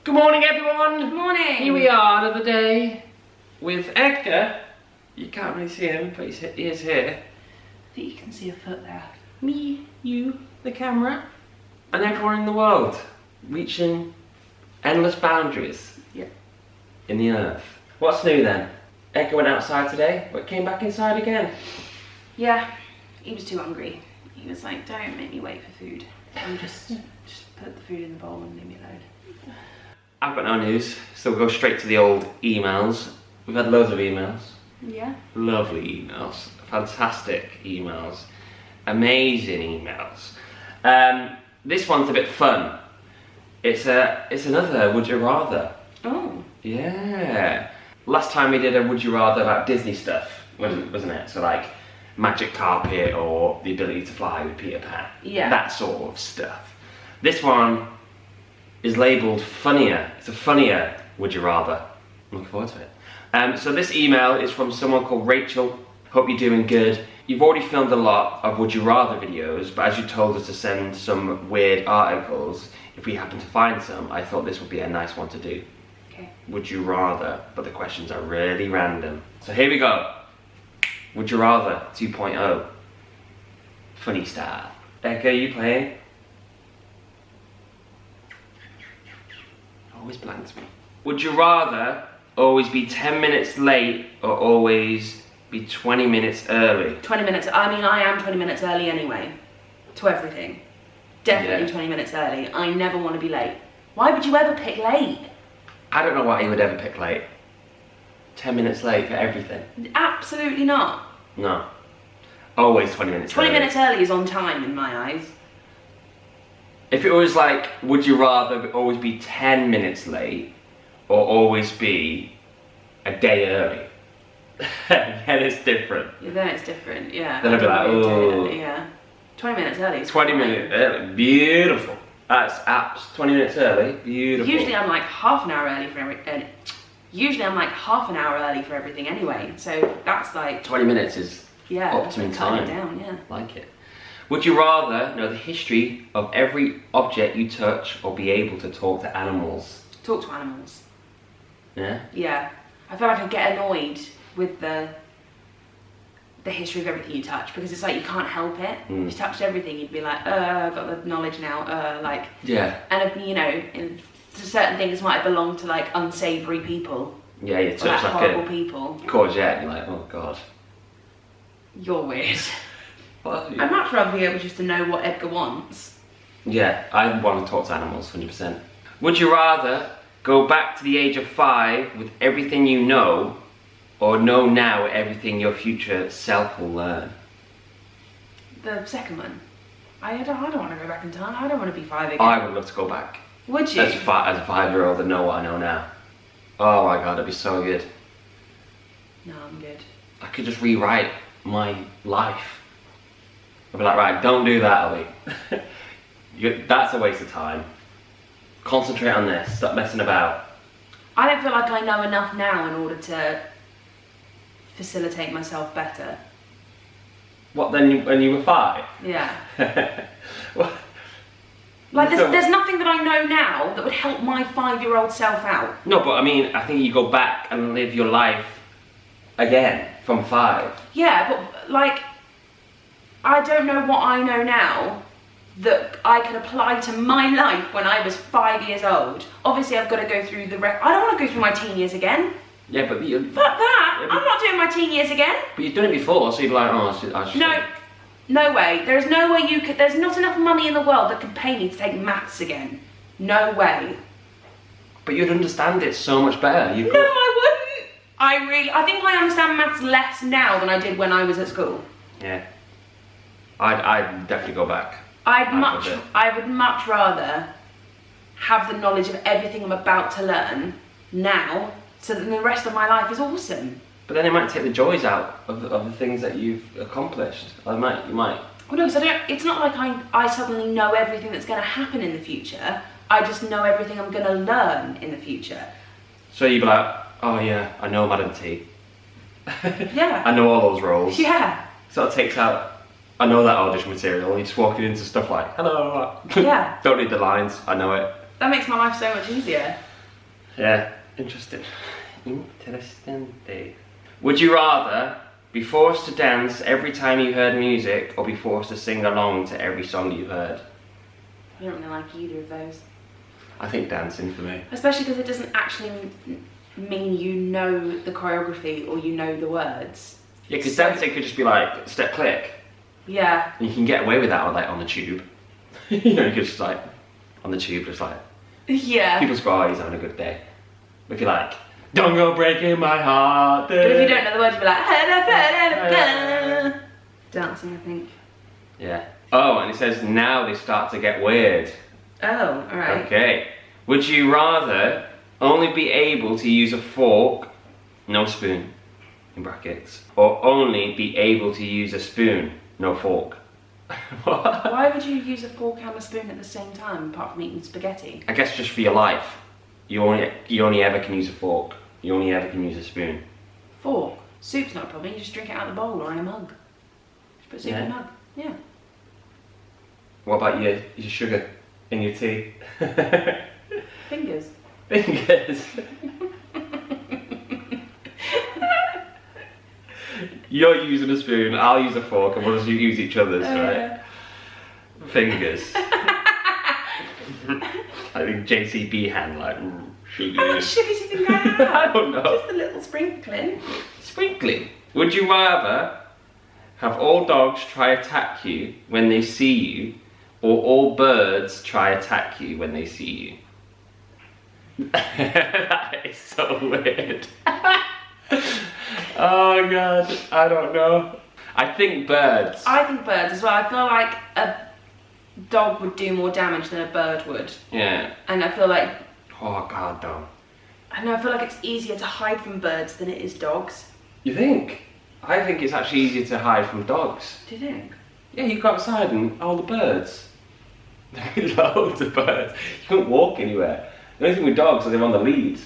Good morning, everyone. Good morning. Here we are, another day with Edgar. You can't really see him, but he is here. I think you can see a foot there. Me, you, the camera, and everyone in the world, reaching endless boundaries. Yep. In the earth. What's new then? Edgar went outside today, but came back inside again. Yeah, he was too hungry. He was like, "Don't make me wait for food. I'm just put the food in the bowl and leave me alone." I've got no news, so we'll go straight to the old emails. We've had loads of emails. Yeah. Lovely emails. Fantastic emails. Amazing emails. This one's a bit fun. It's another Would You Rather. Oh. Yeah. Last time we did a Would You Rather about Disney stuff, wasn't it? So like magic carpet or the ability to fly with Peter Pan. Yeah. That sort of stuff. This one is labelled funnier. It's a funnier Would You Rather. I'm looking forward to it. So this email is from someone called Rachel. Hope you're doing good. You've already filmed a lot of Would You Rather videos, but as you told us to send some weird articles, if we happen to find some, I thought this would be a nice one to do. Okay. Would you rather, but the questions are really random. So here we go. Would You Rather 2.0. Funny style. Edgar, are you playing? Always blanks me. Would you rather always be 10 minutes late or always be 20 minutes early? 20 minutes. I mean, I am 20 minutes early anyway. To everything. Definitely Yeah. 20 minutes early. I never want to be late. Why would you ever pick late? I don't know why you would ever pick late. 10 minutes late for everything. Absolutely not. No. Always 20 minutes 20 early. minutes early is on time in my eyes. If it was like, would you rather always be 10 minutes late or always be a day early? Then it's different. Yeah, then it's different, yeah. Then I'd be like, oh. Yeah. 20 minutes early is 20 fine. minutes early, beautiful. That's apps, 20 minutes early, beautiful. Usually I'm like half an hour early for everything anyway. So that's like 20 minutes is optimum cut time. it down, yeah. Like it. Would you rather know the history of every object you touch or be able to talk to animals? Talk to animals. Yeah? Yeah. I feel like I get annoyed with the history of everything you touch because it's like you can't help it. If you touched everything, you'd be like, I've got the knowledge now, like. Yeah. And if, you know, certain things might belong to like unsavoury people. Yeah, you Or touch like like horrible people. a courgette, you're like, oh god. You're weird. What? I'd much rather be able just to know what Edgar wants. Yeah, I want to talk to animals, 100%. Would you rather go back to the age of 5 with everything you know, or know now everything your future self will learn? The second one. I don't want to go back in time. I don't want to be 5 again. I would love to go back. Would you? As a 5-year-old and know what I know now. Oh my god, it'd be so good. No, I'm good. I could just rewrite my life. I'd be like, right, don't do that, Ollie. That's a waste of time. Concentrate on this, stop messing about. I don't feel like I know enough now in order to facilitate myself better. What, then when you were 5? Yeah. What? Like, So- there's nothing that I know now that would help my 5-year-old self out. No, but I mean, I think you go back and live your life again from 5. Yeah, but like, I don't know what I know now that I can apply to my life when I was 5 years old. Obviously, I've got to go through I don't want to go through my teen years again. Yeah, but Fuck that! Yeah, but- I'm not doing my teen years again. but you've done it before, so you'd be like, oh, I should. No, no way. There's no way you could. There's not enough money in the world that could pay me to take maths again. No way. But you'd understand it so much better. You No, I wouldn't. I think I understand maths less now than I did when I was at school. Yeah. I'd definitely go back. I would. would much rather have the knowledge of everything I'm about to learn now, so that the rest of my life is awesome. But then it might take the joys out of the things that you've accomplished. You might. Well, no, because it's not like I suddenly know everything that's going to happen in the future. I just know everything I'm going to learn in the future. So you'd be like, oh yeah, I know Madam T. Yeah. I know all those roles. Yeah. So it takes out, I know that audition material, you're just walking into stuff like, hello. Yeah. Don't need the lines, I know it. That makes my life so much easier. Yeah, interesting. Interesting. Would you rather be forced to dance every time you heard music, or be forced to sing along to every song you heard? I don't really like either of those. I think dancing for me. Especially because it doesn't actually mean you know the choreography or you know the words. Yeah, because dancing could just be like step click. Yeah. And you can get away with that like on the tube. You know, you could just like on the tube, just like Yeah. people go, oh, he's having a good day. But if you're like, don't go breaking my heart. But if you don't know the words, you'll be like, dancing, I think. Yeah. Oh, and it says now they start to get weird. Oh, alright. Okay. Would you rather only be able to use a fork, no spoon, in brackets, or only be able to use a spoon, no fork? What? Why would you use a fork and a spoon at the same time, apart from eating spaghetti? I guess just for your life. You only ever can use a fork. You only ever can use a spoon. Fork. Soup's not a problem, you just drink it out of the bowl or in a mug. Just put soup in a mug. Yeah. What about your sugar in your tea? Fingers. Fingers. You're using a spoon, I'll use a fork, and we'll just use each other's, right? Fingers. I think JCB hand, like, sugar. How much sugar do you think I have? I don't know. Just a little sprinkling. Sprinkling. Would you rather have all dogs try attack you when they see you, or all birds try attack you when they see you? That is so weird. Oh god, I don't know. I think birds. I think birds as well. I feel like a dog would do more damage than a bird would. Yeah. And I feel like... Oh god, no. I know, I feel like it's easier to hide from birds than it is dogs. You think? I think it's actually easier to hide from dogs. Do you think? Yeah, you go outside and all the birds. Loads of birds. You couldn't walk anywhere. The only thing with dogs is they're on the lead.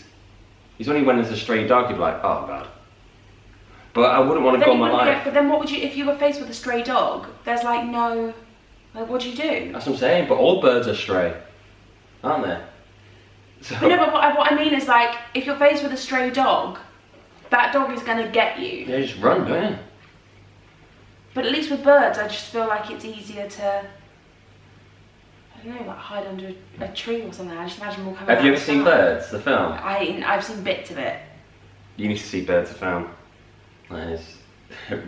It's only when there's a stray dog you'd be like, oh god. But I wouldn't want to go on my life. But then what would you, if you were faced with a stray dog, there's like no, like what do you do? That's what I'm saying, but all birds are stray, aren't they? So, But no, but what I mean is like, if you're faced with a stray dog, that dog is going to get you. yeah, just run, don't you? But at least with birds, I just feel like it's easier to, I don't know, like hide under a tree or something. I just imagine them all coming out. Have you ever the seen sky. Birds, the film? I've seen bits of it. You need to see Birds, the film. That is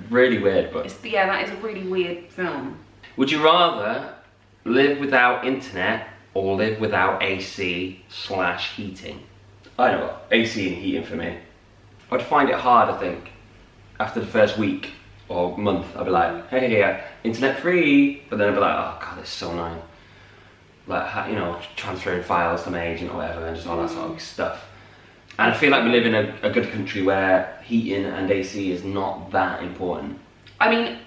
really weird, but... Yeah, that is a really weird film. Would you rather live without internet or live without AC/heating? I know, AC and heating for me. I'd find it hard, I think, after the first week or month. I'd be like, hey, internet free, but then I'd be like, oh god, it's so annoying. Like, you know, transferring files to my agent or whatever, and just all that sort of stuff. And I feel like we live in a good country where heating and AC is not that important. I mean,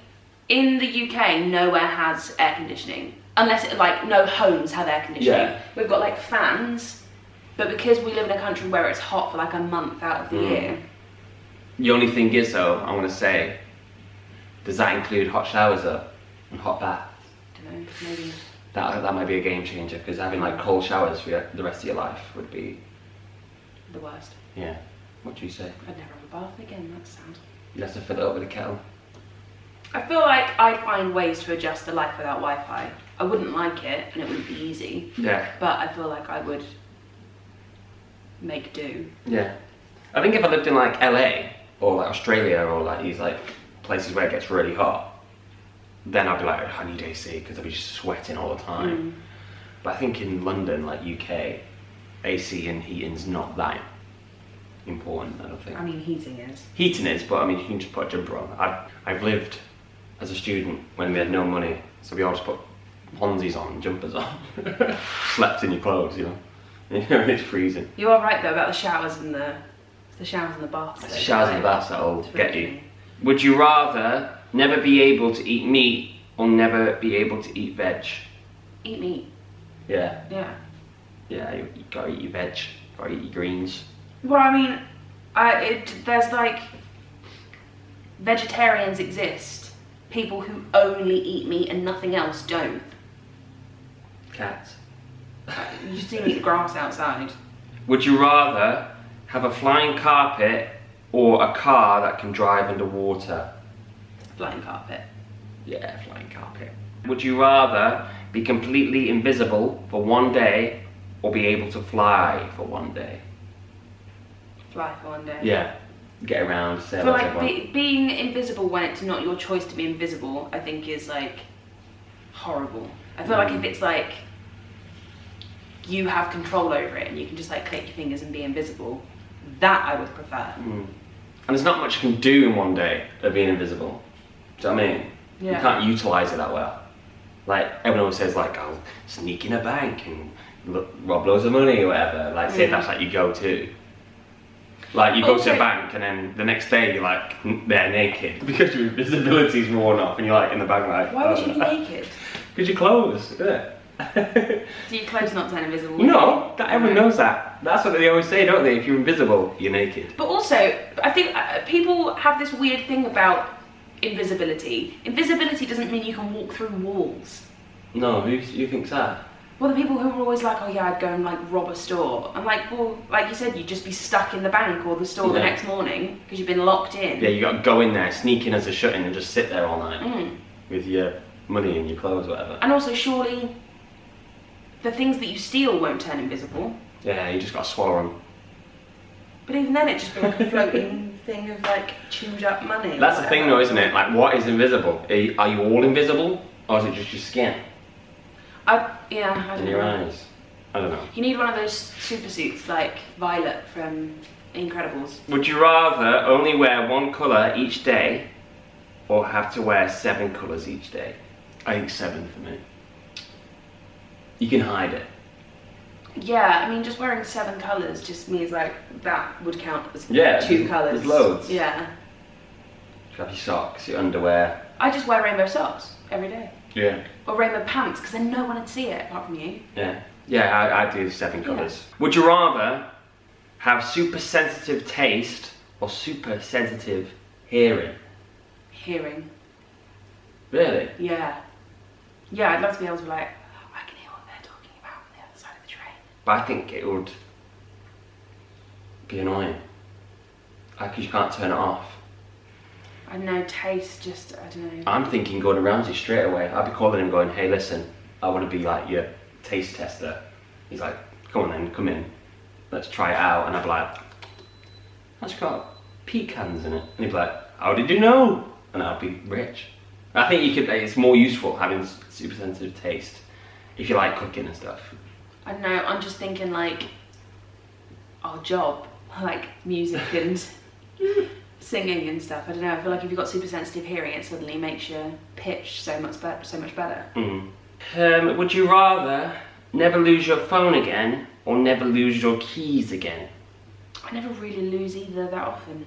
in the UK, nowhere has air conditioning. Unless, like, no homes have air conditioning. Yeah. We've got, like, fans. But because we live in a country where it's hot for, like, a month out of the year. The only thing is, though, I'm going to say, does that include hot showers, though? And hot baths? I don't know, maybe. That might be a game changer, because having, like, cold showers for the rest of your life would be... The worst. Yeah. What do you say? I'd never have a bath again, that's sad. You'd have to fill it up with a kettle. I feel like I'd find ways to adjust to life without Wi-Fi. I wouldn't like it, and it wouldn't be easy. Yeah. But I feel like I would make do. Yeah. I think if I lived in, like, LA, or, like, Australia, or, like, these, like, places where it gets really hot, then I'd be like, I need AC, because I'd be just sweating all the time. But I think in London, like, UK, AC and heating's not that important, I don't think. I mean, heating is. Heating is, but I mean, you can just put a jumper on. I've lived as a student when we had no money, so we all just put onesies on, jumpers on. Slept in your clothes, you know. It's freezing. You are right though about the showers and the showers and the baths. It's the showers and the baths that'll get you. Would you rather never be able to eat meat or never be able to eat veg? Eat meat. Yeah. Yeah. Yeah, you gotta eat your veg, gotta eat your greens. Well, I mean, there's like, vegetarians exist. People who only eat meat and nothing else don't. Cats. You just see them eat the grass outside. Would you rather have a flying carpet or a car that can drive underwater? Flying carpet. Yeah, flying carpet. Would you rather be completely invisible for one day or be able to fly for one day? Fly for one day. Yeah, get around, say But hello to like everyone. being invisible when it's not your choice to be invisible, I think is like horrible. I feel like if it's like you have control over it and you can just like click your fingers and be invisible, that I would prefer. And there's not much you can do in one day of being invisible. Do you know what I mean? Yeah. You can't utilise it that well. Like, everyone always says, like, I'll sneak in a bank and rob loads of money or whatever. Like, say that's like your go-to. Like, you go to a bank and then the next day you're like, they're naked. Because your invisibility's worn off and you're like in the bank like... Why would you be naked? Because your clothes, isn't it? Do your clothes not turn invisible? No, everyone knows that. That's what they always say, don't they? If you're invisible, you're naked. But also, I think people have this weird thing about invisibility. Invisibility doesn't mean you can walk through walls. No, who thinks that? Well, the people who are always like, oh yeah, I'd go and like rob a store. I'm like, well, like you said, you'd just be stuck in the bank or the store the next morning because you've been locked in. Yeah, you got to go in there, sneak in as a shut-in and just sit there all night with your money and your clothes, whatever. And also, surely, the things that you steal won't turn invisible. Yeah, you just got to swallow them. But even then, it'd just be like a floating thing of like chewed up money. That's the thing though, isn't it? Like, what is invisible? Are you all invisible? Or is it just your skin? I don't In your know. eyes? I don't know. You need one of those super suits like Violet from Incredibles. Would you rather only wear one colour each day or have to wear 7 colours each day? I think 7 for me. You can hide it. Yeah, I mean, just wearing 7 colours just means like that would count as 2 colours. There's loads. Yeah. You have your socks, your underwear. I just wear rainbow socks every day. Yeah. Or rainbow pants, because then no one would see it apart from you. Yeah. Yeah, I do 7 colours. Would you rather have super sensitive taste or super sensitive hearing? Hearing. Really? Yeah. Yeah, I'd love to be able to be like, I can hear what they're talking about on the other side of the train. But I think it would be annoying. Because you can't turn it off. I don't know, taste just, I don't know. I'm thinking Gordon Ramsay straight away. I'd be calling him going, hey listen, I want to be like your taste tester. He's like, come on then, come in. Let's try it out. And I'd be like, that's got pecans in it. And he'd be like, how did you know? And I'd be rich. I think it's more useful having super sensitive taste if you like cooking and stuff. I don't know, I'm just thinking like, our job, like music and singing and stuff. I don't know, I feel like if you've got super sensitive hearing, it suddenly makes your pitch so much better. Would you rather never lose your phone again or never lose your keys again? I never really lose either that often.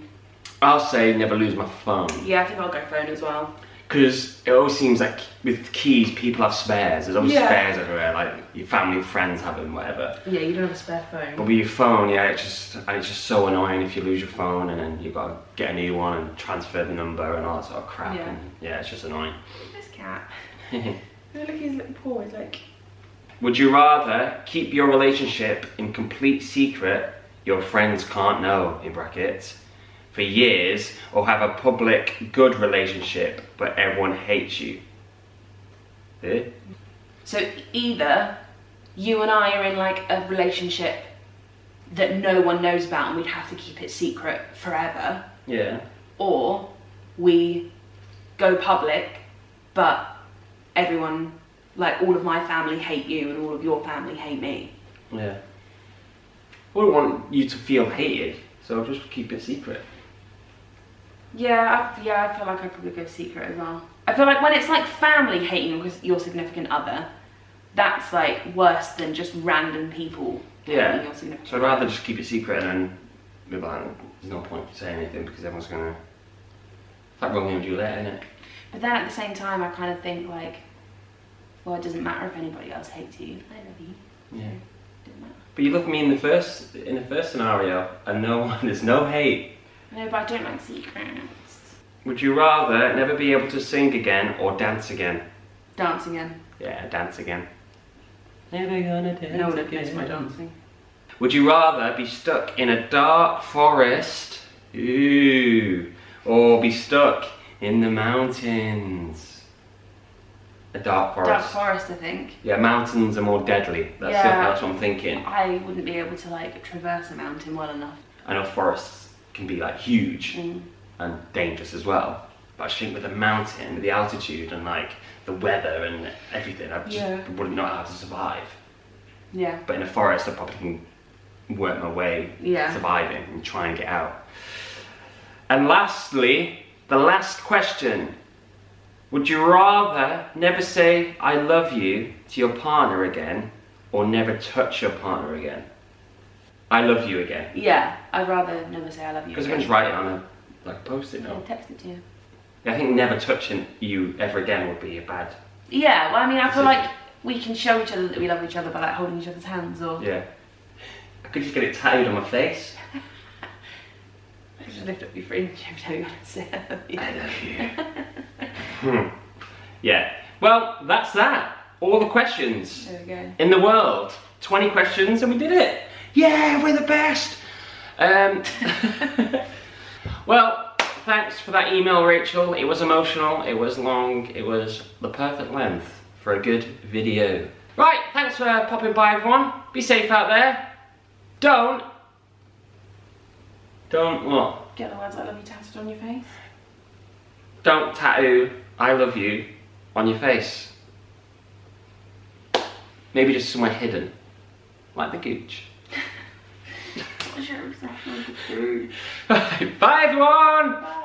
I'll say never lose my phone. Yeah, I think I'll go phone as well. Because it always seems like with keys, people have spares. There's always spares everywhere, like your family and friends have them, whatever. Yeah, you don't have a spare phone. But with your phone, yeah, it's just so annoying if you lose your phone and then you've got to get a new one and transfer the number and all that sort of crap. Yeah. And yeah, it's just annoying. This cat. Look at his little paw, he's like... Would you rather keep your relationship in complete secret, your friends can't know, in brackets, for years, or have a public good relationship but everyone hates you? So either you and I are in like a relationship that no one knows about and we'd have to keep it secret forever. Yeah. Or we go public but everyone, like all of my family hate you and all of your family hate me. Yeah. I wouldn't want you to feel hated, so I'll just keep it secret. Yeah, I feel like I'd probably go secret as well. I feel like when it's like family hating your significant other, that's like worse than just random people hating your significant So I'd rather just keep it secret and then be like, there's no point saying anything because everyone's gonna... It's like Romeo and Juliet, isn't it? But then at the same time, I kind of think like, well, it doesn't matter if anybody else hates you. I love you. Yeah. It doesn't matter. But you look at me in the first scenario and there's no hate. No, but I don't like secrets. Would you rather never be able to sing again or dance again? Dance again. Yeah, dance again. Never gonna dance No one again. admits my dancing. Would you rather be stuck in a dark forest, ooh, or be stuck in the mountains? A dark forest. Dark forest, I think. Yeah, mountains are more deadly. That's what I'm thinking. I wouldn't be able to like traverse a mountain well enough. I know forests can be like huge and dangerous as well. But I think with a mountain, with the altitude and like the weather and everything, I just wouldn't know how to survive. Yeah. But in a forest, I probably can work my way surviving and try and get out. And lastly, the last question. Would you rather never say I love you to your partner again or never touch your partner again? I love you again. Yeah, I'd rather never say I love you because again. I can just write it on a post-it note. Yeah, text it to you. Yeah, I think never touching you ever again would be a bad... Yeah, well I mean I feel like we can show each other that we love each other by like holding each other's hands or... Yeah. I could just get it tattooed on my face. I just lift up your fringe every time you want to say I love you. I love you. Yeah. Well, that's that. All the questions There we go. in the world. 20 questions and we did it. Yeah, we're the best. Well, thanks for that email, Rachel. It was emotional, it was long, it was the perfect length for a good video. Right, thanks for popping by, everyone. Be safe out there. Don't what? Get the words I love you tattooed on your face. Don't tattoo I love you on your face. Maybe just somewhere hidden, like the gooch. What's your obsession with the food? Bye everyone! Bye.